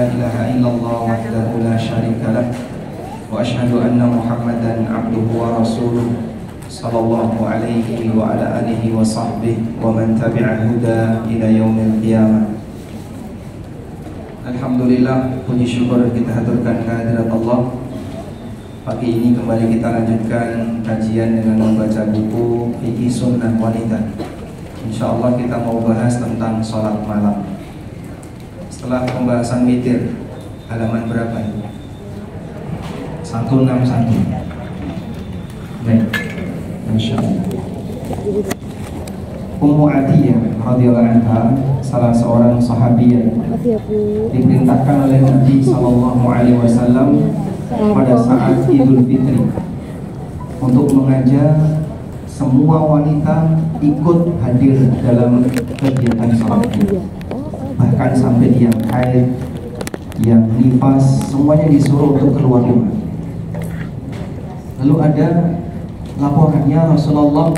ilaha illallah wahdahu la syarika lah wa asyhadu anna Muhammadan abduhu wa rasuluh sallallahu alaihi wa ala alihi wa sahbihi wa man tabi'a huda ila yaumil qiyamah. Alhamdulillah, puji syukur kita haturkan kehadirat Allah. Pagi ini kembali kita lanjutkan kajian dengan membaca buku Fikih Sunnah Wanita. InsyaAllah kita mau bahas tentang sholat malam. Setelah pembahasan witir, halaman berapa ini? 161. Baik, Masya Allah. Ummu Atiyah radhiyallahu anha, salah seorang sahabiyah, diperintahkan oleh Nabi SAW pada saat Idul Fitri untuk mengajak semua wanita ikut hadir dalam kegiatan sholat. Bahkan sampai yang haid, yang nifas, semuanya disuruh untuk keluar rumah. Lalu ada laporannya, Rasulullah,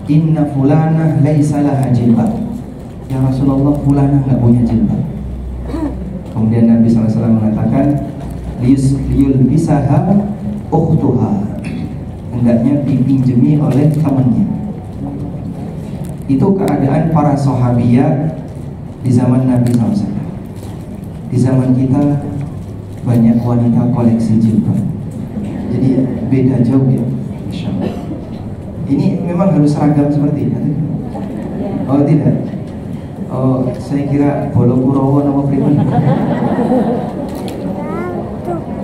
inna fulanah laisa laha jilbab. Ya Rasulullah, fulanah nggak punya jilbab. Kemudian Nabi SAW mengatakan, liyulbisaha ukhtuha, hendaknya dipinjemi oleh temannya. Itu keadaan para sahabiyat di zaman Nabi SAW. Di zaman kita banyak wanita koleksi jilbab. Jadi beda jauh ya, Masya Allah. Ini memang harus seragam seperti ini? Oh tidak? Oh, saya kira Bolo Kurowo nama pribadi.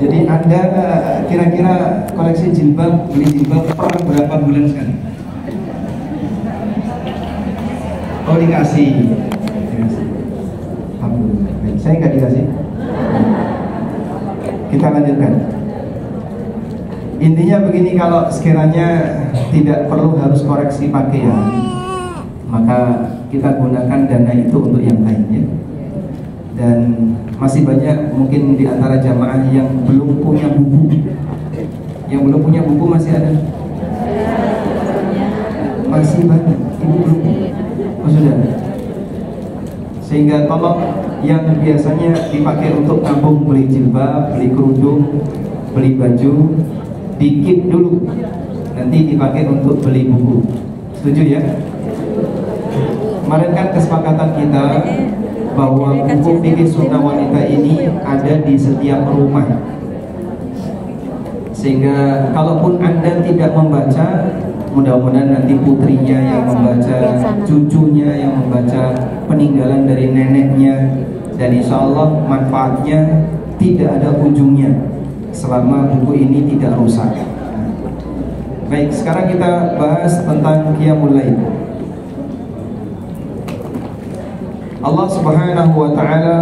Jadi Anda kira-kira koleksi jilbab, beli jilbab per berapa bulan sekali? Oh dikasih. Alhamdulillah. Saya nggak dikasih. Kita lanjutkan. Intinya begini, kalau sekiranya tidak perlu harus koreksi pakaian, maka kita gunakan dana itu untuk yang lainnya. Dan masih banyak mungkin di antara jamaah yang belum punya buku. Yang belum punya buku masih ada? Masih banyak. Ibu belum? Oh sudah. Sehingga tolong yang biasanya dipakai untuk tabung beli jilbab, beli kerudung, beli baju, dikit dulu, nanti dipakai untuk beli buku. Setuju ya? Kemarin kan kesepakatan kita bahwa buku Fikih Sunnah Wanita ini ada di setiap rumah, sehingga kalaupun Anda tidak membaca, mudah-mudahan nanti putrinya yang membaca, cucunya yang membaca, peninggalan dari neneknya, dan insya Allah manfaatnya tidak ada ujungnya selama buku ini tidak rusak. Baik, sekarang kita bahas tentang Qiyamul Lail. Allah Subhanahu wa Ta'ala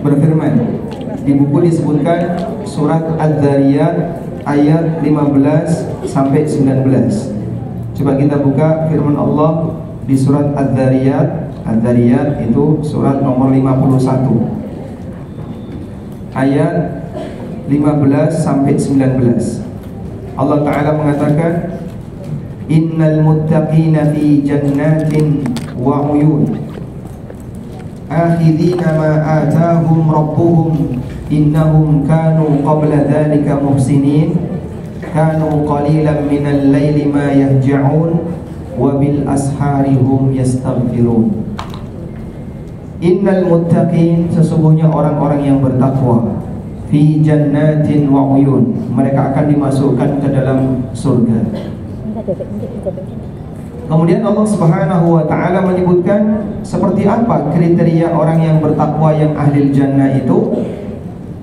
berfirman, di buku disebutkan surat Adz-Dzariyat ayat 15 sampai 19. Coba kita buka firman Allah di surat Adz-Dzariyat. Adz-Dzariyat itu surat nomor 51 ayat 15 sampai 19. Allah Ta'ala mengatakan, innal muttaqina fi jannatin wa uyun akhidina ma atahum rabbuhum innahum kanu qabla dhalika muhsinin kanu qalilan minal layli ma yahja'un wa bil ashari hum yastaghfirun. Innal muttaqin, sesungguhnya orang-orang yang bertakwa, fi jannatin wa uyun, mereka akan dimasukkan ke dalam surga. Kemudian Allah Subhanahu wa Ta'ala menyebutkan seperti apa kriteria orang yang bertakwa yang ahli jannah itu.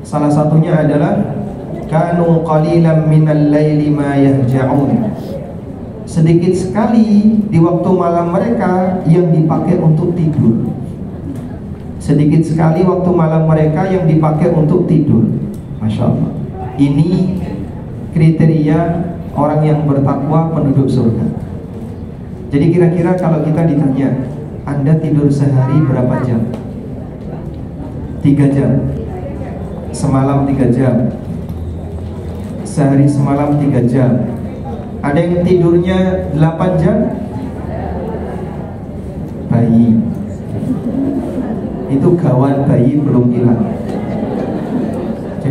Salah satunya adalah kanu qalilan minal laili ma yahja'un, sedikit sekali di waktu malam mereka yang dipakai untuk tidur. Sedikit sekali waktu malam mereka yang dipakai untuk tidur. Masya Allah. Ini kriteria orang yang bertakwa penduduk surga. Jadi kira-kira kalau kita ditanya, Anda tidur sehari berapa jam? 3 jam. Semalam 3 jam. Sehari semalam 3 jam. Ada yang tidurnya 8 jam? Bayi. Itu gawan bayi belum hilang.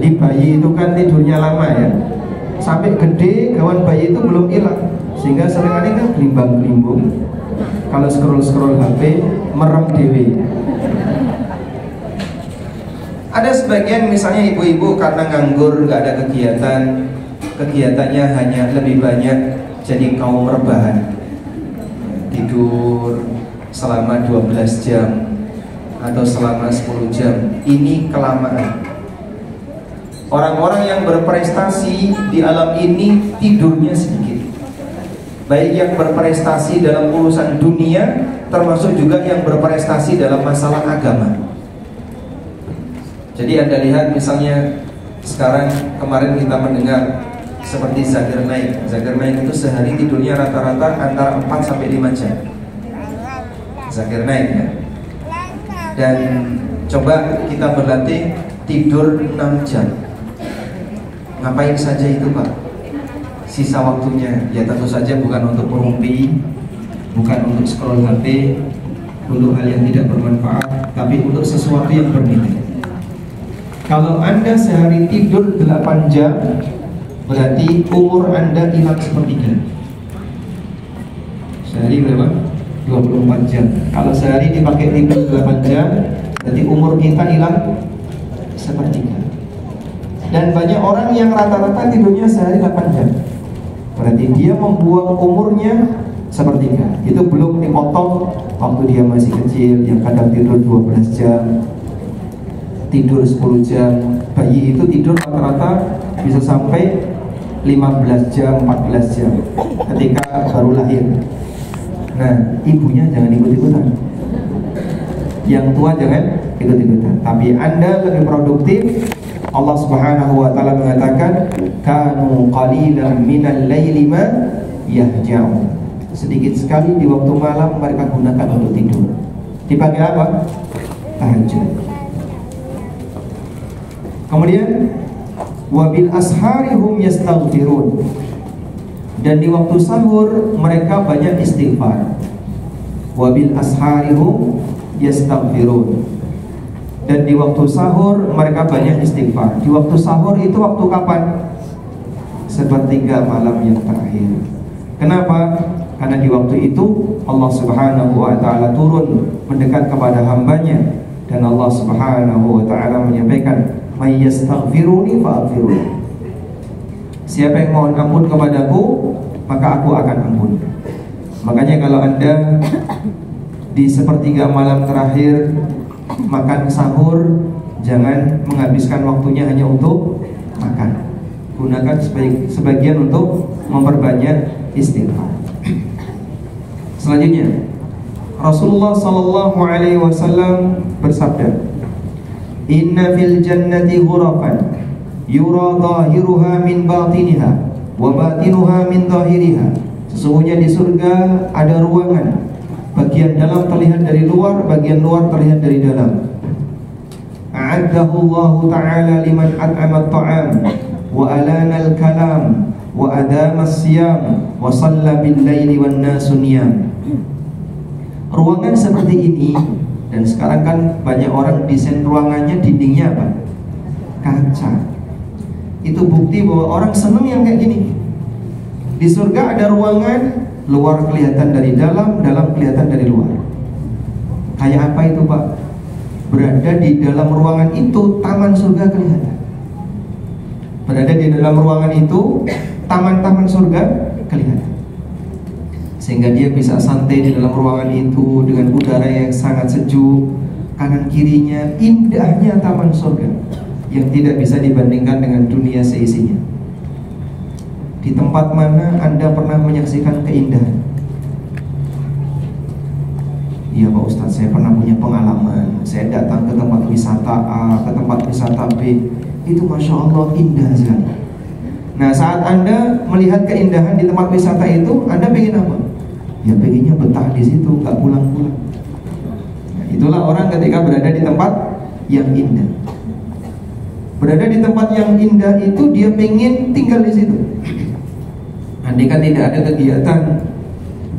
Jadi bayi itu kan tidurnya lama ya, sampai gede gawan bayi itu belum hilang, sehingga seringkali kan gelimbang-gelimbung. Kalau scroll HP merem dewe. Ada sebagian misalnya ibu-ibu karena nganggur, nggak ada kegiatan, kegiatannya hanya lebih banyak jadi kaum rebahan, tidur selama 12 jam atau selama 10 jam. Ini kelamaan. Orang-orang yang berprestasi di alam ini tidurnya sedikit, baik yang berprestasi dalam urusan dunia, termasuk juga yang berprestasi dalam masalah agama. Jadi Anda lihat misalnya sekarang, kemarin kita mendengar seperti Zakir Naik. Zakir Naik itu sehari tidurnya rata-rata antara 4 sampai 5 jam. Zakir Naik ya. Dan coba kita berlatih tidur 6 jam. Ngapain saja itu Pak? Sisa waktunya ya tentu saja bukan untuk merumpi, bukan untuk scroll HP, untuk hal yang tidak bermanfaat, tapi untuk sesuatu yang bernilai. Kalau Anda sehari tidur 8 jam, berarti umur Anda hilang sepertiga. Sehari berapa? 24 jam. Kalau sehari dipakai tidur 8 jam, berarti umur kita hilang sepertiga. Dan banyak orang yang rata-rata tidurnya sehari 8 jam, berarti dia membuang umurnya sepertiga. Itu belum dipotong waktu dia masih kecil, yang kadang tidur 12 jam, tidur 10 jam. Bayi itu tidur rata-rata bisa sampai 15 jam, 14 jam ketika baru lahir. Nah, ibunya jangan ikut-ikutan, yang tua jangan ikut-ikutan, tapi Anda lebih produktif. Allah Subhanahu wa taala mengatakan, kanu qalilan minal laili ma yahja'un. Sedikit sekali di waktu malam mereka gunakan untuk tidur. Dipakai apa? Tahajud. Kemudian wabil asharihum yastaghfirun. Dan di waktu sahur mereka banyak istighfar. Wabil asharihum yastaghfirun. Dan di waktu sahur mereka banyak istighfar. Di waktu sahur itu waktu kapan? Sepertiga malam yang terakhir. Kenapa? Karena di waktu itu Allah Subhanahu wa ta'ala turun mendekat kepada hambanya. Dan Allah Subhanahu wa ta'ala menyampaikan, may yastaghfiruni fa'aghfiruni. Siapa yang mohon ampun kepadaku, maka aku akan ampun. Makanya kalau Anda di sepertiga malam terakhir makan sahur, jangan menghabiskan waktunya hanya untuk makan. Gunakan sebagian untuk memperbanyak istighfar. Selanjutnya, Rasulullah sallallahu alaihi wasallam bersabda, "Inna fil jannati ghurafan yura dhahiruha min batiniha wa batinuha min dhahiriha." Sesungguhnya di surga ada ruangan, bagian dalam terlihat dari luar, bagian luar terlihat dari dalam. A'addahu Allah Ta'ala liman at'ama at-ta'am wa alana al-kalam wa adama as-siyam wa shalla bil-laili wan nasu niyam. Ruangan seperti ini, dan sekarang kan banyak orang desain ruangannya dindingnya apa? Kaca. Itu bukti bahwa orang senang yang kayak gini. Di surga ada ruangan, luar kelihatan dari dalam, dalam kelihatan dari luar. Kayak apa itu Pak? Berada di dalam ruangan itu, taman surga kelihatan. Berada di dalam ruangan itu, taman-taman surga kelihatan. Sehingga dia bisa santai di dalam ruangan itu dengan udara yang sangat sejuk. Kanan kirinya indahnya taman surga yang tidak bisa dibandingkan dengan dunia seisinya. Di tempat mana Anda pernah menyaksikan keindahan? Iya Pak Ustadz, saya pernah punya pengalaman. Saya datang ke tempat wisata A, ke tempat wisata B. Itu Masya Allah indah sekali. Nah, saat Anda melihat keindahan di tempat wisata itu, Anda pengen apa? Ya pengennya betah di situ, gak pulang-pulang. Nah, itulah orang ketika berada di tempat yang indah. Berada di tempat yang indah itu, dia pengen tinggal di situ. Andai kan tidak ada kegiatan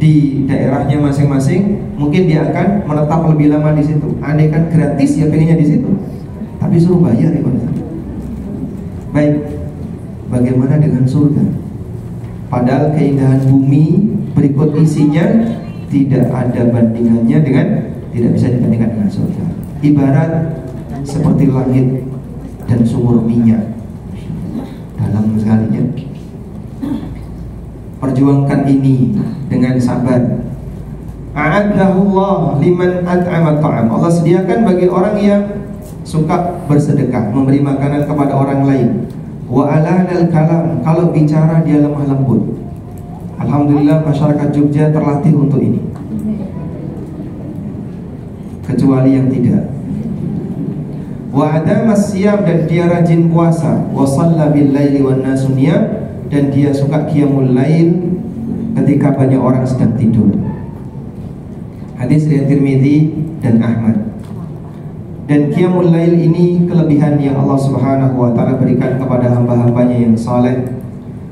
di daerahnya masing-masing, mungkin dia akan menetap lebih lama di situ. Andai kan gratis, ya pengennya di situ. Tapi suruh bayar ya Pak. Baik, bagaimana dengan surga? Padahal keindahan bumi berikut isinya tidak ada bandingannya dengan, tidak bisa dibandingkan dengan surga. Ibarat seperti langit dan sumur minyak, dalam sekali ya. Perjuangkan ini dengan sabar. A'adahullah liman at'ama ta'am. Allah sediakan bagi orang yang suka bersedekah, memberi makanan kepada orang lain. Wa alanal kalam, kalau bicara dia lemah lembut. Alhamdulillah masyarakat Jogja terlatih untuk ini. Kecuali yang tidak. Wa adamas siyam, dan dia rajin puasa. Wa shalla bil laili wan nasu niyam, dan dia suka qiyamul lail ketika banyak orang sedang tidur. Hadis riwayat Tirmidzi dan Ahmad. Dan qiyamul lail ini kelebihan yang Allah Subhanahu wa taala berikan kepada hamba-hambanya yang saleh.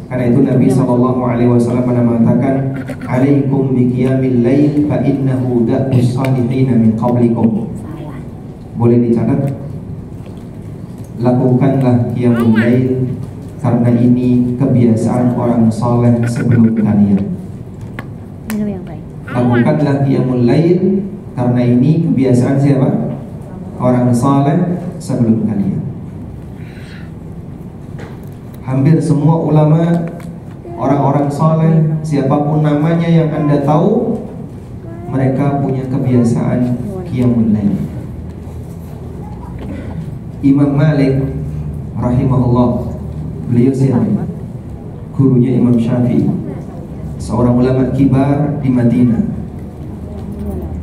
Karena itu Nabi sallallahu alaihi wasallam mengatakan, "Alaikum bi qiyamil lail fa innahu da'us salihin min qablikum." Boleh dicatat? Lakukanlah qiyamul lail karena ini kebiasaan orang saleh sebelum kalian. Lakukanlah qiyamul lail karena ini kebiasaan siapa? Orang saleh sebelum kalian. Hampir semua ulama, orang-orang saleh, siapapun namanya yang Anda tahu, mereka punya kebiasaan qiyamul lail. Imam Malik rahimahullah, beliau siapa? Gurunya Imam Syafi'i, seorang ulama kibar di Madinah.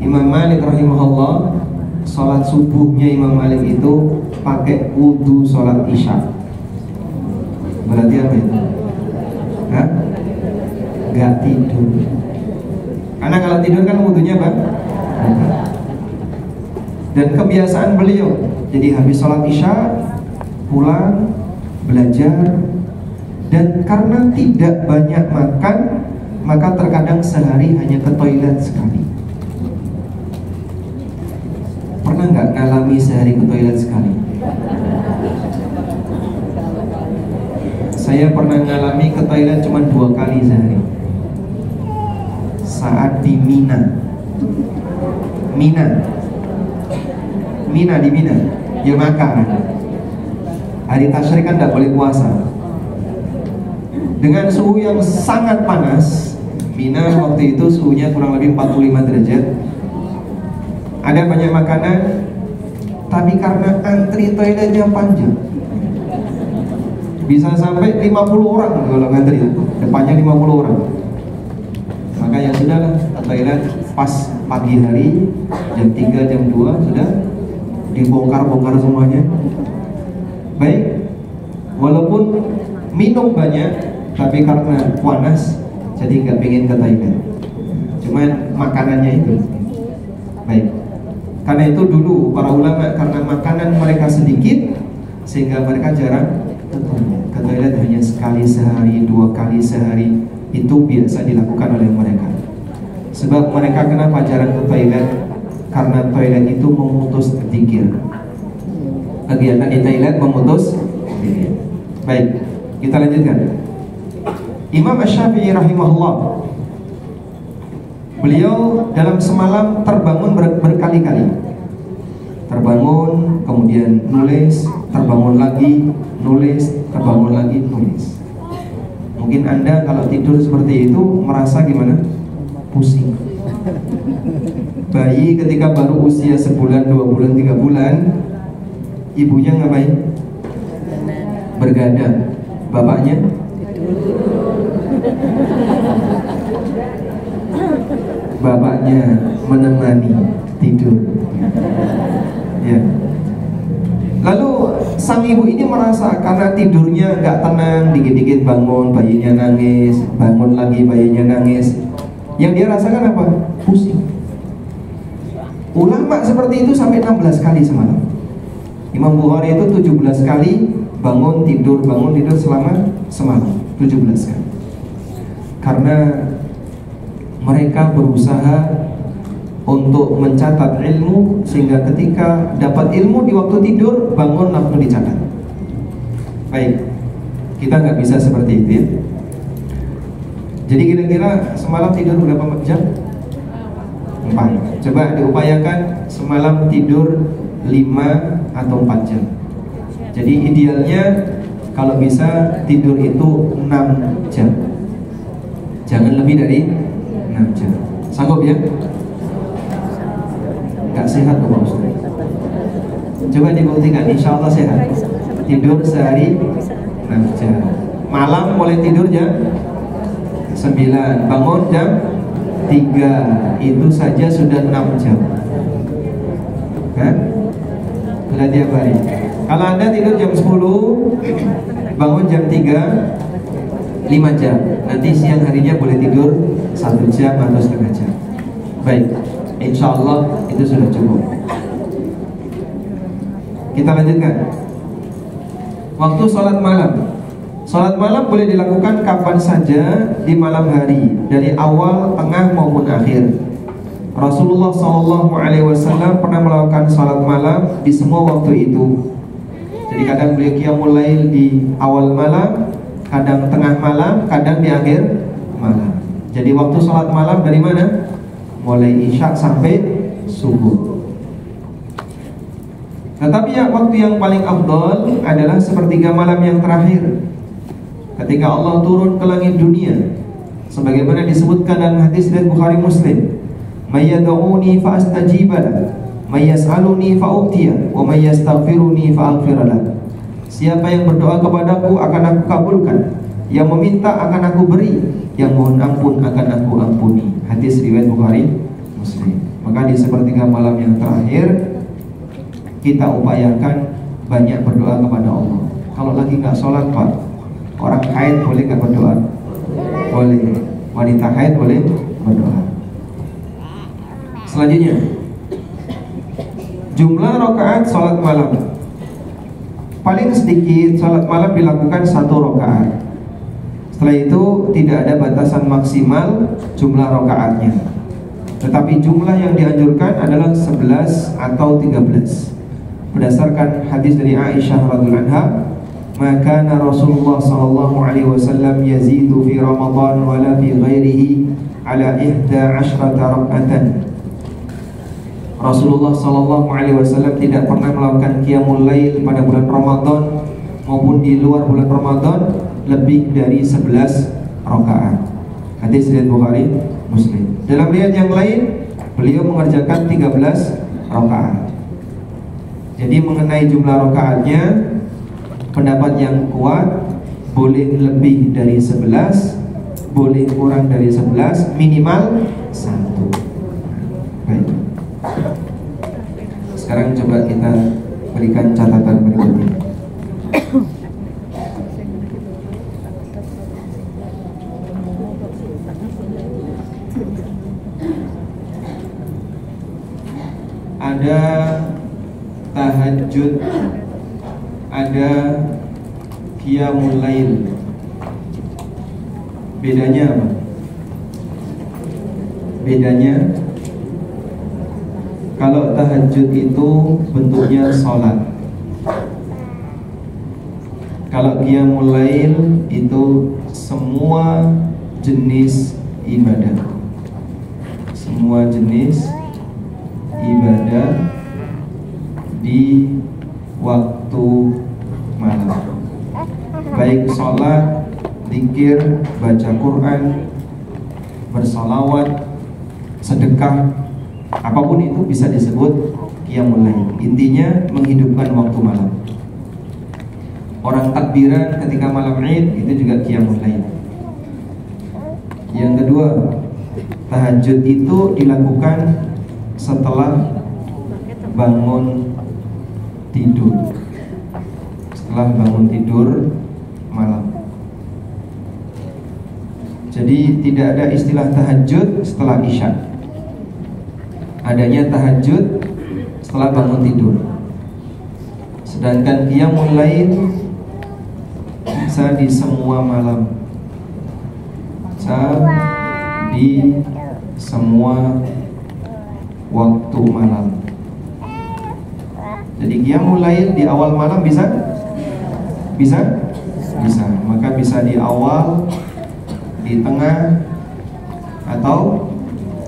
Imam Malik rahimahullah, sholat subuhnya Imam Malik itu pakai wudu sholat isya. Berarti apa itu? Hah? Gak tidur. Karena kalau tidur kan wudunya apa? Dan kebiasaan beliau, jadi habis sholat isya pulang belajar. Dan karena tidak banyak makan, maka terkadang sehari hanya ke toilet sekali. Pernah nggak ngalami sehari ke toilet sekali? Saya pernah ngalami ke toilet cuma 2 kali sehari. Saat di Mina. Di Mina, ya makan. Hari tasyrik kan tidak boleh puasa. Dengan suhu yang sangat panas, Mina waktu itu suhunya kurang lebih 45 derajat. Ada banyak makanan, tapi karena antri toiletnya panjang, bisa sampai 50 orang kalau ngantri, depannya 50 orang. Maka ya sudahlah, toilet pas pagi hari jam 3, jam 2 sudah dibongkar-bongkar semuanya. Baik, walaupun minum banyak, tapi karena panas jadi nggak pengen ke toilet. Cuman makanannya itu. Baik. Karena itu dulu para ulama, karena makanan mereka sedikit sehingga mereka jarang ke toilet, hanya sekali sehari, 2 kali sehari. Itu biasa dilakukan oleh mereka. Sebab mereka kenapa jarang ke toilet? Karena toilet itu memutus zikir. Kegiatan di toilet memutus zikir. Baik, kita lanjutkan. Imam Asy-Syafi'i rahimahullah, beliau dalam semalam terbangun berkali-kali. Terbangun, kemudian nulis, terbangun lagi, nulis, terbangun lagi, nulis. Mungkin Anda kalau tidur seperti itu merasa gimana? Pusing. Bayi ketika baru usia 1 bulan, 2 bulan, 3 bulan, ibunya ngapain? Bergadang. Bapaknya? Bapaknya menemani tidur. Ya. Lalu sang ibu ini merasa karena tidurnya gak tenang, dikit-dikit bangun, bayinya nangis, bangun lagi, bayinya nangis. Yang dia rasakan apa? Pusing. Ulama seperti itu sampai 16 kali semalam. Imam Bukhari itu 17 kali bangun tidur selama semalam, 17 kali. Karena mereka berusaha untuk mencatat ilmu, sehingga ketika dapat ilmu di waktu tidur, bangun langsung dicatat. Baik, kita nggak bisa seperti itu ya. Jadi kira-kira semalam tidur berapa jam? 4. Coba diupayakan semalam tidur 5 atau 4 jam. Jadi idealnya kalau bisa tidur itu 6 jam. Jangan lebih dari 6 jam. Sanggup ya? Gak sehat tuh Pak Ustaz. Coba dibuktikan, insya Allah sehat. Tidur sehari 6 jam. Malam mulai tidur jam 9, bangun jam 3. Itu saja sudah 6 jam. Hah? Sudah tiap hari. Kalau Anda tidur jam 10, bangun jam 3, 5 jam. Nanti siang harinya boleh tidur 1 jam atau setengah jam. Baik, insya Allah itu sudah cukup. Kita lanjutkan. Waktu sholat malam. Sholat malam boleh dilakukan kapan saja di malam hari, dari awal, tengah maupun akhir. Rasulullah SAW pernah melakukan sholat malam di semua waktu itu. Jadi kadang beliau qiyamul lail di awal malam, kadang tengah malam, kadang di akhir malam. Jadi waktu sholat malam dari mana? Mulai isya sampai subuh. Tetapi ya, waktu yang paling afdal adalah sepertiga malam yang terakhir, ketika Allah turun ke langit dunia, sebagaimana disebutkan dalam hadis riwayat Bukhari Muslim, "May yad'uni fa astajib lahu, may yas'aluni fa u'tiya, wa may yastaghfiruni fa aghfir lahu." Siapa yang berdoa kepadaku akan aku kabulkan, yang meminta akan aku beri, yang mohon ampun akan aku ampuni. Hadis riwayat Bukhari Muslim. Maka di sepertiga malam yang terakhir kita upayakan banyak berdoa kepada Allah. Kalau lagi nggak sholat Pak, orang haid boleh nggak berdoa? Boleh. Wanita haid boleh berdoa. Selanjutnya, jumlah rakaat sholat malam. Paling sedikit sholat malam dilakukan 1 rakaat. Setelah itu tidak ada batasan maksimal jumlah rakaatnya. Tetapi jumlah yang dianjurkan adalah 11 atau 13. Berdasarkan hadis dari Aisyah radhiyallahu anha, maka Rasulullah sallallahu alaihi wasallam yazidu fi Ramadan wala fi ghairihi ala 11 rak'atan. Rasulullah sallallahu alaihi wasallam tidak pernah melakukan qiyamul lail pada bulan Ramadan maupun di luar bulan Ramadan lebih dari 11 rakaat. Hadis riwayat Bukhari Muslim. Dalam riwayat yang lain beliau mengerjakan 13 rakaat. Jadi mengenai jumlah rakaatnya, pendapat yang kuat boleh lebih dari 11, boleh kurang dari 11, minimal 1. Baik. Sekarang coba kita berikan catatan berikutnya. Ada tahajud, ada qiyamul lail. Bedanya apa? Bedanya, kalau tahajud itu bentuknya sholat, kalau qiyamul lail itu semua jenis ibadah. Semua jenis ibadah di waktu malam, baik sholat, zikir, baca Quran, bersalawat, sedekah, apapun itu bisa disebut qiyamul lail. Intinya menghidupkan waktu malam. Orang takbiran ketika malam Id itu juga qiyamul lail. Yang kedua, tahajud itu dilakukan setelah bangun tidur. Setelah bangun tidur malam. Jadi tidak ada istilah tahajud setelah isya. Adanya tahajud setelah bangun tidur. Sedangkan qiyamul lail bisa di semua malam, bisa di semua waktu malam. Jadi qiyamul lail di awal malam bisa? Bisa? Bisa. Maka bisa di awal, di tengah, atau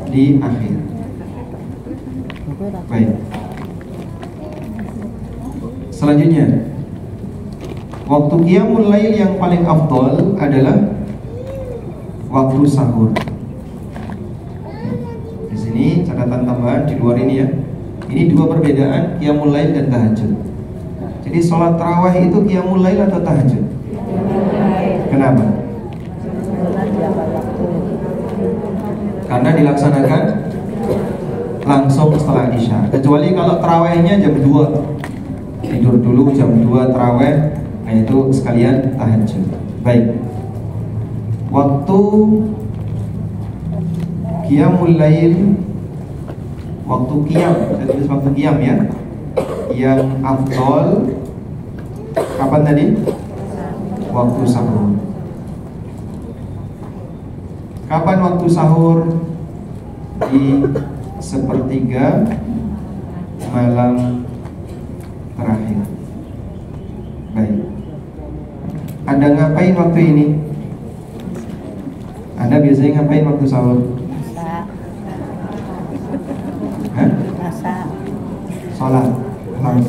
di akhir. Baik. Selanjutnya, waktu qiyamul lail yang paling afdol adalah waktu sahur. Di sini catatan tambahan di luar ini ya. Ini dua perbedaan qiyamul lail dan tahajud. Jadi sholat tarawih itu qiyamul lail atau tahajud? Kenapa? Karena dilaksanakan langsung setelah isya. Kecuali kalau tarawihnya jam 2, tidur dulu jam 2 tarawih, nah itu sekalian tahajud. Baik. Waktu qiyamul lail, waktu qiyam, saya tulis waktu qiyam ya, yang afdol kapan tadi? Waktu sahur. Kapan waktu sahur? Di sepertiga malam terakhir. Baik. Anda ngapain waktu ini? Anda biasanya ngapain waktu sahur? Masak. Hah? Masak. Sholat.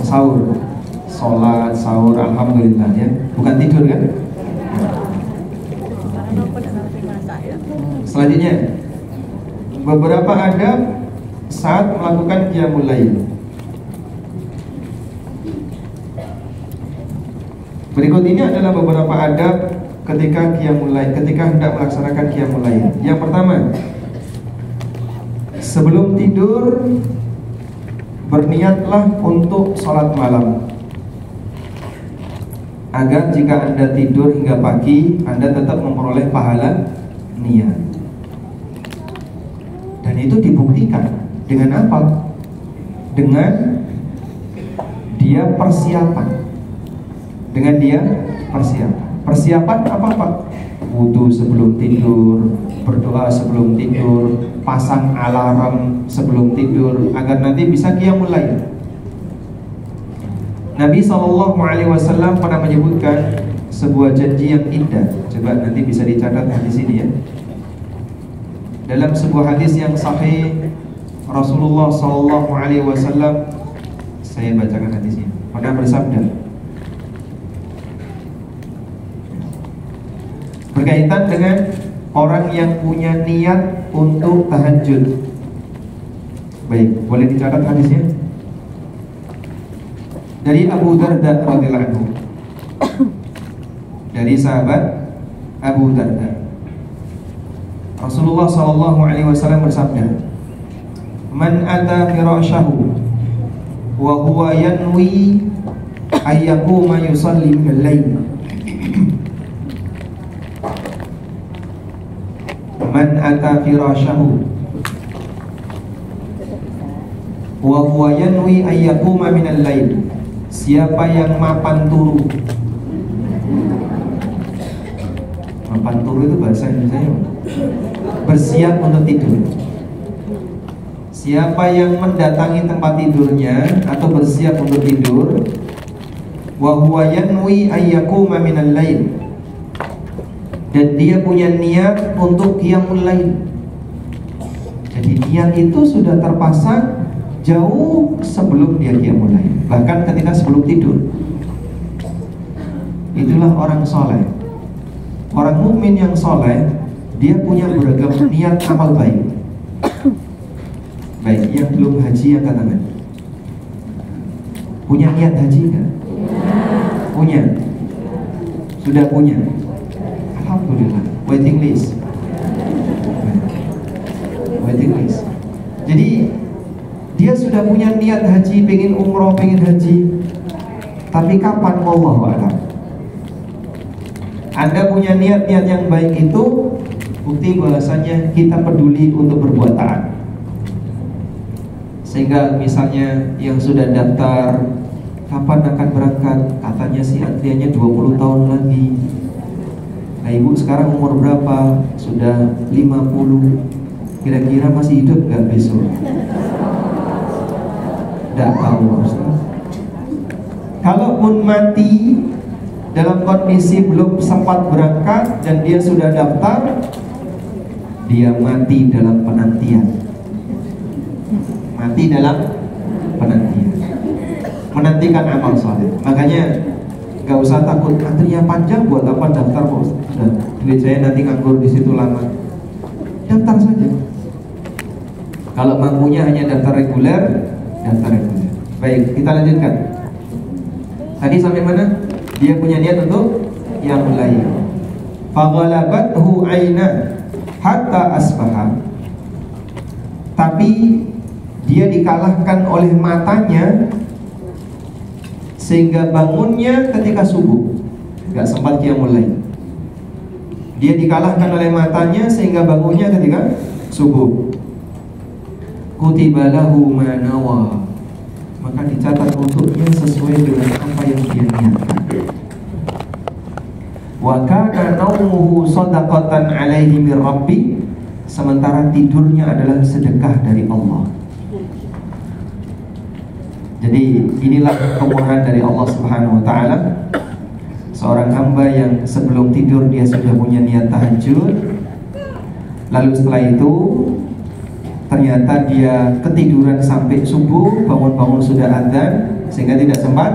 Sahur. Sholat, sahur, alhamdulillah ya. Bukan tidur kan? Selanjutnya, beberapa adab saat melakukan qiyamul lail. Berikut ini adalah beberapa adab ketika qiyamul lail, ketika hendak melaksanakan qiyamul lail. Yang pertama, sebelum tidur berniatlah untuk sholat malam, agar jika Anda tidur hingga pagi, Anda tetap memperoleh pahala niat. Dan itu dibuktikan dengan apa? Dengan dia persiapan. Dengan dia persiapan. Persiapan apa? Wudu sebelum tidur, berdoa sebelum tidur, pasang alarm sebelum tidur agar nanti bisa qiyamul lail. Nabi SAW pernah menyebutkan sebuah janji yang indah. Coba nanti bisa dicatat hadis ini ya. Dalam sebuah hadis yang sahih, Rasulullah SAW, saya bacakan hadis ini, pernah bersabda berkaitan dengan orang yang punya niat untuk tahajud. Baik, boleh dicatat hadisnya? Dari Abu Darda radhiyallahu anhu, dari sahabat Abu Darda, Rasulullah SAW bersabda, "Man ata firashahu wa huwa yanwi ayyakuma yusalli bil-lail." Man ata firashahu wa huwa yanwi ayyakuma minal lail. Siapa yang mapan turu. Mapan turu itu bahasa Indonesia bersiap untuk tidur. Siapa yang mendatangi tempat tidurnya atau bersiap untuk tidur, wa huwa yanwi ayyakuma minal lail, dan dia punya niat untuk qiyamul lail. Jadi niat itu sudah terpasang jauh sebelum dia qiyamul lail, bahkan ketika sebelum tidur. Itulah orang soleh. Orang mukmin yang soleh, dia punya beragam niat amal baik. Baik, yang belum haji angkat tangan. Punya niat haji enggak? Punya. Sudah punya. Alhamdulillah. Waiting list. Waiting list. Jadi dia sudah punya niat haji, pengen umroh, pengen haji. Tapi kapan? Wallahu a'lam. Anda punya niat-niat yang baik itu bukti bahwasanya kita peduli untuk berbuat taat. Sehingga misalnya yang sudah daftar kapan akan berangkat, katanya sih antriannya 20 tahun lagi. Nah, ibu sekarang umur berapa? Sudah 50. Kira-kira masih hidup gak besok? Tidak tahu. Kalaupun mati, dalam kondisi belum sempat berangkat dan dia sudah daftar, dia mati dalam penantian. Mati dalam penantian, menantikan amal soleh. Makanya gak usah takut antrinya panjang, buat apa daftar kok? Sudah, duit saya nanti nganggur di situ lama. Daftar saja. Kalau mampunya hanya daftar reguler, daftar reguler. Baik, kita lanjutkan. Tadi sampai mana? Dia punya niat untuk yang mulai. Faghalabathu aina hatta asbaha. Tapi dia dikalahkan oleh matanya sehingga bangunnya ketika subuh. Gak sempat dia mulai. Dia dikalahkan oleh matanya sehingga bangunnya ketika subuh. Kutiba lahu ma nawa, maka dicatat untuknya sesuai dengan apa yang dia niatkan. Wa kana naumuhu shadaqatan alaihi mir rabbi, sementara tidurnya adalah sedekah dari Allah. Jadi inilah kemurahan dari Allah Subhanahu wa taala. Seorang hamba yang sebelum tidur dia sudah punya niat tahajud, lalu setelah itu ternyata dia ketiduran sampai subuh, bangun-bangun sudah adzan sehingga tidak sempat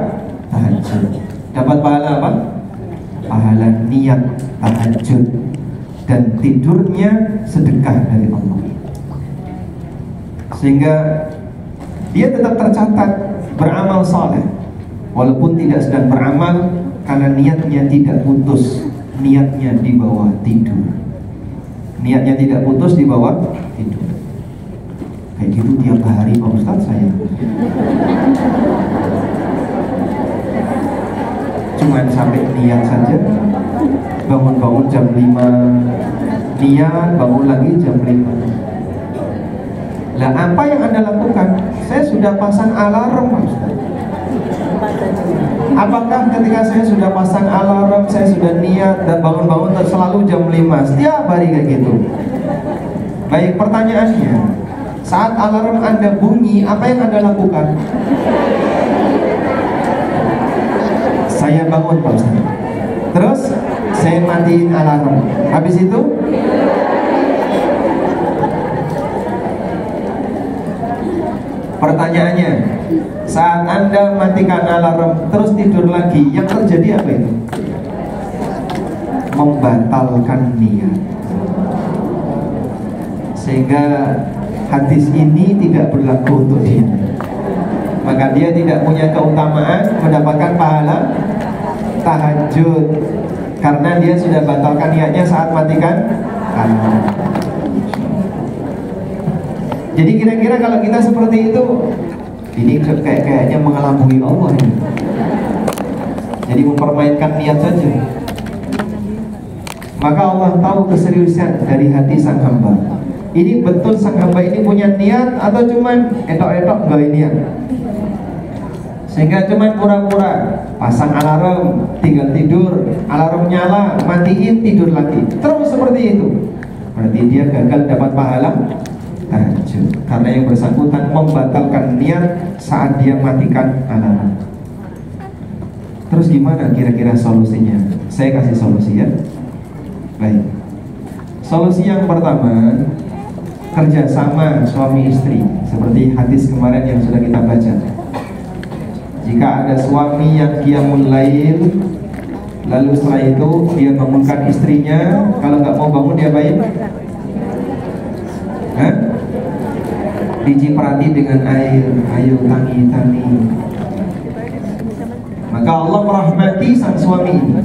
tahajud. Dapat pahala apa? Pahala niat tahajud dan tidurnya sedekah dari Allah. Sehingga dia tetap tercatat beramal saleh walaupun tidak sedang beramal, karena niatnya tidak putus, niatnya di bawah tidur. Niatnya tidak putus di bawah tidur. Kayak gitu tiap hari Pak Ustadz saya. Cuman sampai niat saja. Bangun-bangun jam 5, niat, bangun lagi jam 5. Lah apa yang Anda lakukan? Saya sudah pasang alarm Pak Ustadz. Apakah ketika saya sudah pasang alarm, saya sudah niat dan bangun-bangun selalu jam 5 setiap hari kayak gitu? Baik, pertanyaannya, saat alarm Anda bunyi, apa yang Anda lakukan? Saya bangun Pak Ustaz. Terus saya matiin alarm. Habis itu pertanyaannya, saat Anda matikan alarm terus tidur lagi, yang terjadi apa itu? Membatalkan niat. Sehingga hadis ini tidak berlaku untuk dia. Maka dia tidak punya keutamaan mendapatkan pahala tahajud, karena dia sudah batalkan niatnya saat matikan alarm. Jadi kira-kira kalau kita seperti itu, ini kayaknya mengelabui Allah ini. Jadi mempermainkan niat saja. Maka Allah tahu keseriusan dari hati sang hamba. Ini betul sang hamba ini punya niat atau cuman etok-etok gak niat? Sehingga cuman pura-pura pasang alarm, tinggal tidur, alarm nyala, matiin, tidur lagi. Terus seperti itu. Berarti dia gagal dapat pahala tahajud, karena yang bersangkutan membatalkan niat saat dia matikan alarm. Terus gimana kira-kira solusinya? Saya kasih solusi ya. Baik. Solusi yang pertama, kerjasama suami istri, seperti hadis kemarin yang sudah kita baca. Jika ada suami yang qiyamul lail, lalu setelah itu dia bangunkan istrinya, kalau nggak mau bangun dia baik, diciprati dengan air, ayo tangi-tangi. Maka Allah merahmati sang suami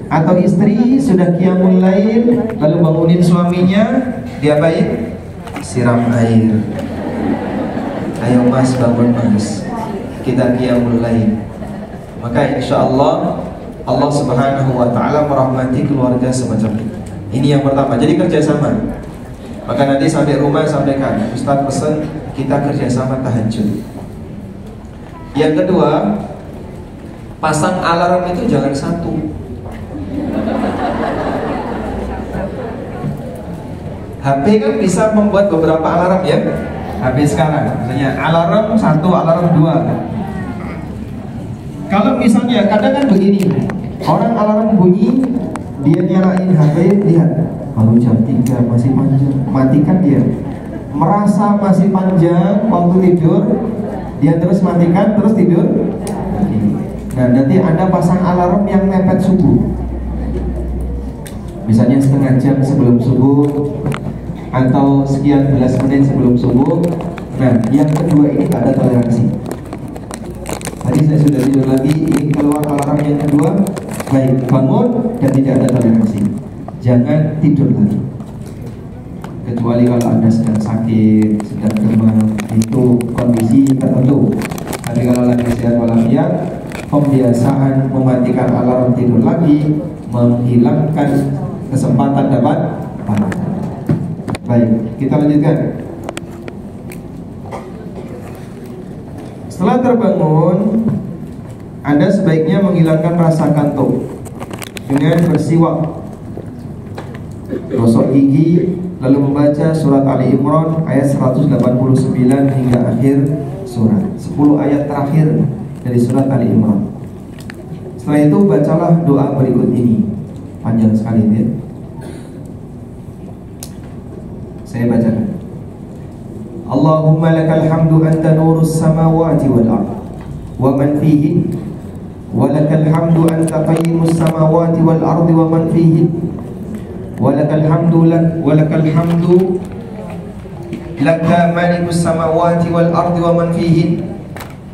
atau istri sudah qiyamul lail, lalu bangunin suaminya, dia baik, siram air. Ayo mas, bangun mas, kita qiyamul lail. Maka insya Allah Allah Subhanahu wa ta'ala merahmati keluarga semacam ini. Ini yang pertama, jadi kerjasama. Maka nanti sampai rumah sampaikan, Ustaz pesan kita kerjasama tahajud. Yang kedua, pasang alarm itu jangan satu. HP kan bisa membuat beberapa alarm ya. HP sekarang, misalnya alarm 1, alarm 2. Kalau misalnya kadang kan begini, orang alarm bunyi, dia nyalain HP, lihat kalau jam 3 masih panjang, matikan dia. Merasa masih panjang waktu tidur, dia terus matikan, terus tidur. Nah, nanti Anda pasang alarm yang mepet subuh. Misalnya setengah jam sebelum subuh atau sekian belas menit sebelum subuh. Nah, yang kedua ini ada toleransi. Tadi saya sudah tidur lagi, ini keluar alarm yang kedua, baik bangun dan tidak ada toleransi. Jangan tidur lagi. Kecuali kalau Anda sedang sakit, sedang demam, itu kondisi tertentu. Tapi kalau lagi sehat walafiat, pembiasaan mematikan alarm tidur lagi menghilangkan kesempatan dapat pahala. Baik, kita lanjutkan. Setelah terbangun, Anda sebaiknya menghilangkan rasa kantuk dengan bersiwak, gosok gigi, lalu membaca surat Ali Imran ayat 189 hingga akhir surat. 10 ayat terakhir dari surat Ali Imran. Setelah itu bacalah doa berikut ini. Panjang sekali ya. Saya bacakan. Allahumma lakal hamdu anta nurus samawati wal ard wa man fihin, wa lakal hamdu anta qayyimus samawati wal ard wa man fihin, wa lakal hamdu laka malikus samawati wal ard wa man fihin,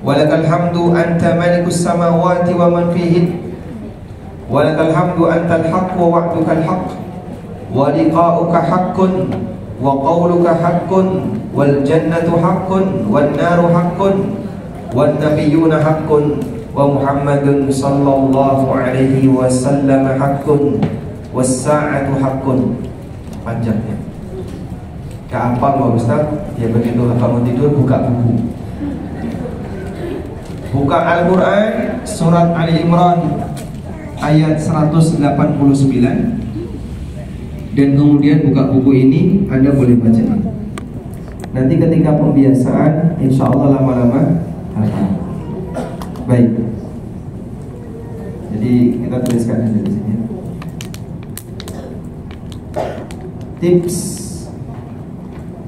wa lakal hamdu anta malikus samawati wa man fihin, wa lakal hamdu antal haqq wa wa'duka al-haqq wa liqa'uka haqqun wa qawluka haqqun wal jannatu haqqun wan naru haqqun wan nabiyyuna haqqun wa Muhammadun sallallahu alaihi wasallam haqqun was sa'atu haqqun. Panjangnya. Gak hafal Pak Ustaz? Ya begitu kamu tidur buka buku. Buka Al-Qur'an surat Ali Imran ayat 189. Dan kemudian buka buku ini, Anda boleh baca. Nanti ketika pembiasaan, insya Allah lama-lama hafal. Baik. Jadi kita tuliskan aja di sini. Tips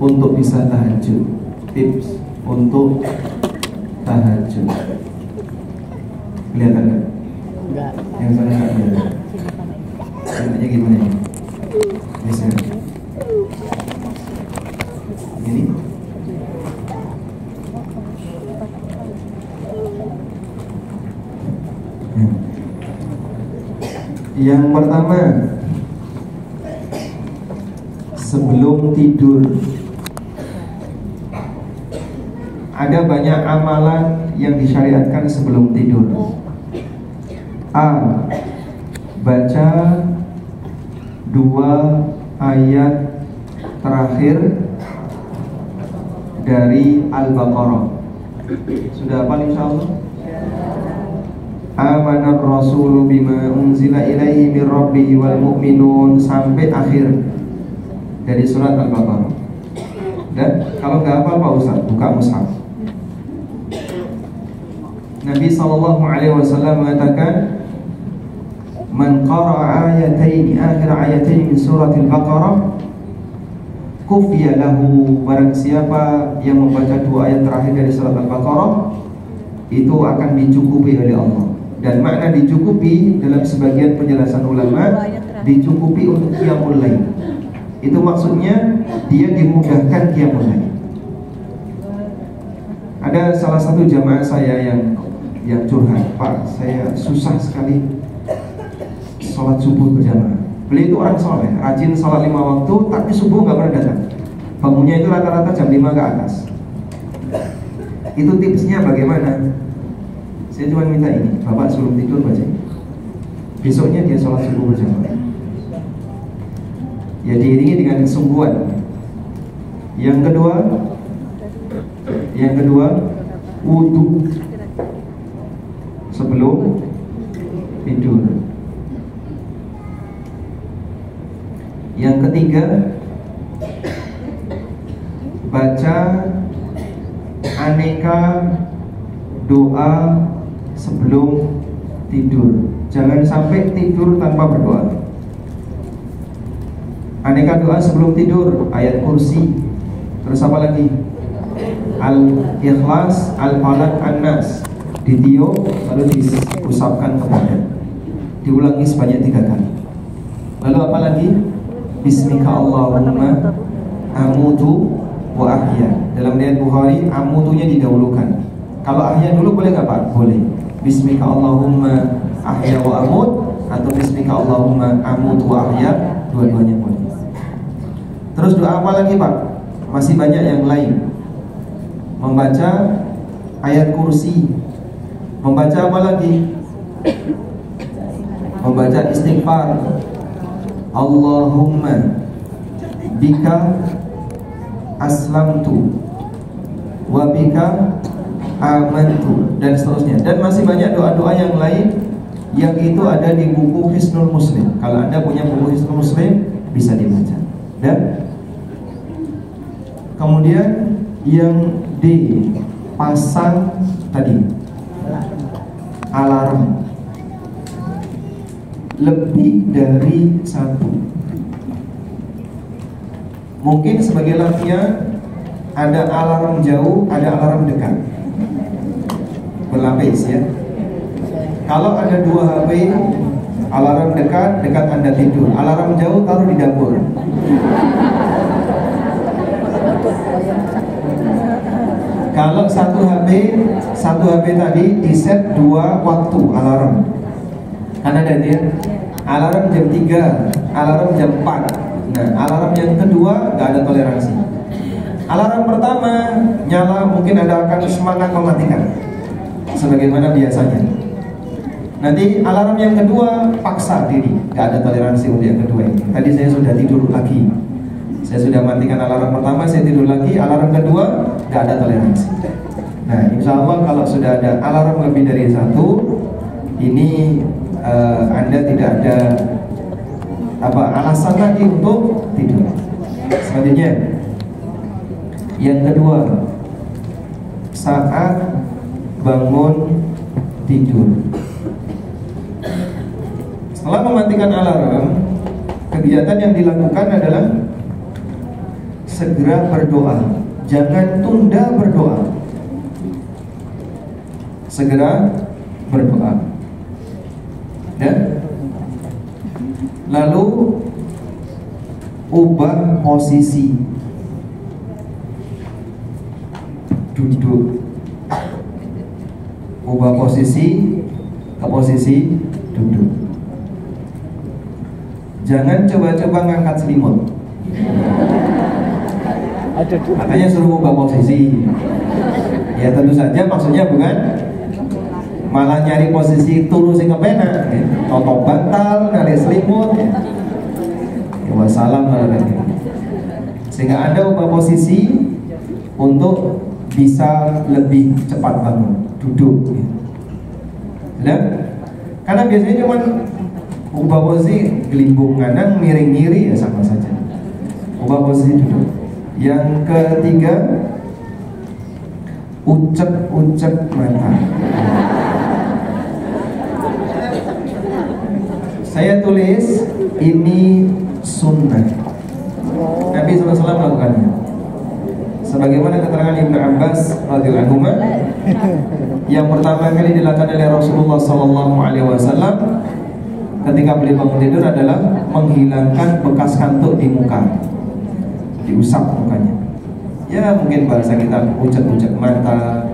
untuk bisa tahajud. Tips untuk tahajud. Kelihatan nggak? Enggak. Yang sana nggak kelihatan. Caranya gimana ya? Bisa. Ini. Yang pertama, sebelum tidur ada banyak amalan yang disyariatkan sebelum tidur. A. Baca 2 ayat terakhir dari Al-Baqarah. Sudah hafal insyaallah? Amanar rasulu bima unzila ilaihi mir rabbihi wal mu'minun sampai akhir dari surat Al-Baqarah. Dan kalau nggak hafal Pak Ustaz, buka mushaf. Nabi SAW mengatakan, man qara'a ayataini akhir ayataini min surat Al-Baqarah kufiya lahu, barang siapa yang membaca 2 ayat terakhir dari surat Al-Baqarah itu akan dicukupi oleh Allah. Dan makna dicukupi dalam sebagian penjelasan ulama, dicukupi untuk qiyamul lail. Itu maksudnya dia dimudahkan qiyamul lail. Ada salah satu jamaah saya yang curhat, Pak, saya susah sekali sholat subuh berjamaah. Beliau itu orang soleh, rajin sholat 5 waktu, tapi subuh nggak pernah datang. Bangunnya itu rata-rata jam 5 ke atas. Itu tipsnya bagaimana? Saya cuma minta ini, Bapak sebelum tidur baca. Besoknya dia sholat subuh berjamaah. Ya diiringi dengan kesungguhan. Yang kedua, wudu sebelum tidur. Yang ketiga, baca aneka doa sebelum tidur. Jangan sampai tidur tanpa berdoa. Aneka doa sebelum tidur, ayat kursi. Terus apa lagi? Al-Ikhlas, Al-Falaq, An-Nas. Ditiup lalu diusapkan ke badan. Diulangi sebanyak 3 kali. Lalu apa lagi? Bismika Allahumma amutu wa ahya. Dalam riwayat Bukhari, amutunya didahulukan. Kalau ahya dulu boleh nggak Pak? Boleh. Bismika Allahumma ahya wa amut, atau Bismika Allahumma amut wa ahya, dua-duanya boleh. Terus doa apa lagi Pak? Masih banyak yang lain. Membaca ayat kursi. Membaca apa lagi? Membaca istighfar. Allahumma bika aslamtu wa bika amantu, dan seterusnya. Dan masih banyak doa-doa yang lain yang itu ada di buku Hisnul Muslim. Kalau Anda punya buku Hisnul Muslim, bisa dibaca. Dan kemudian yang dipasang tadi alarm lebih dari 1. Mungkin sebagai latihan, ada alarm jauh, ada alarm dekat, berlapis ya. Kalau ada 2 HP, alarm dekat, dekat Anda tidur. Alarm jauh taruh di dapur. Kalau satu HP tadi di-set 2 waktu alarm. Kan ada dia, alarm jam 3, alarm jam 4. Nah, alarm yang kedua gak ada toleransi. Alarm pertama nyala, mungkin Anda akan semangat mematikan sebagaimana biasanya. Nanti alarm yang kedua paksa diri, gak ada toleransi untuk yang kedua ini. Tadi saya sudah tidur lagi, saya sudah matikan alarm pertama, saya tidur lagi, alarm kedua gak ada toleransi. Nah, insya Allah kalau sudah ada alarm lebih dari 1, ini Anda tidak ada alasan lagi untuk tidur. Selanjutnya, yang kedua, saat bangun tidur. Setelah mematikan alarm, kegiatan yang dilakukan adalah segera berdoa. Jangan tunda berdoa. Segera berdoa. Dan lalu ubah posisi duduk. Ubah posisi ke posisi duduk. Jangan coba-coba ngangkat selimut. Makanya suruh ubah posisi. Ya tentu saja maksudnya bukan malah nyari posisi turu sing kepenak, toto bantal, nari selimut. Ya wassalam. Sehingga Anda ubah posisi untuk bisa lebih cepat bangun, duduk. Sudah? Karena biasanya cuma ubah posisi gelimbung kanan, miring kiri, ya sama saja. Ubah posisi duduk. Yang ketiga, ucek-ucek mata. Saya tulis ini sunnah. Nabi SAW melakukannya. Sebagaimana keterangan Ibnu Abbas radhiyallahu anhu, yang pertama kali dilakukan oleh Rasulullah SAW ketika beliau bangun tidur adalah menghilangkan bekas kantuk di muka, diusap mukanya. Ya mungkin bahasa kita ucek-ucek mata,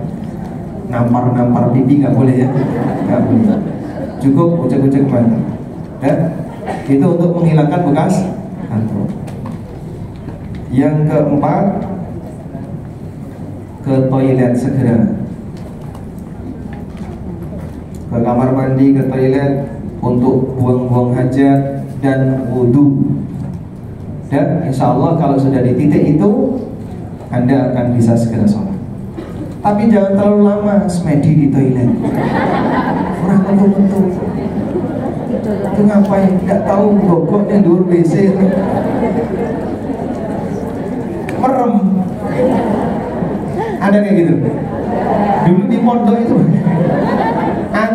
nampar-nampar pipi nggak boleh ya, nggak boleh. Cukup ucek-ucek mata. Dan itu untuk menghilangkan bekas kantuk. Yang keempat, ke toilet segera. Ke kamar mandi, ke toilet untuk buang-buang hajat dan wudhu. Dan insya Allah kalau sudah di titik itu, Anda akan bisa segera sholat. Tapi jangan terlalu lama semedi di toilet. Kurang bentuk-bentuk. Itu ngapain? Tidak tahu gogoknya dur WC. Merem. Ada kayak gitu. Dulu di pondok itu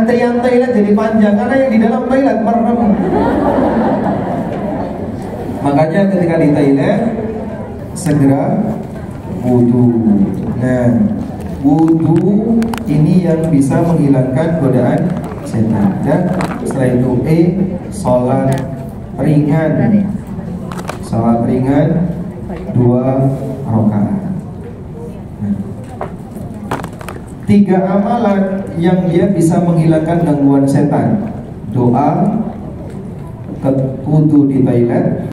antrian toilet jadi panjang karena yang di dalam toilet merem. Makanya ketika di toilet segera wudu. Nah, wudu ini yang bisa menghilangkan godaan setan. Dan setelah itu sholat ringan. Sholat ringan 2 rakaat. 3 amalan yang dia bisa menghilangkan gangguan setan: doa, wudu di toilet,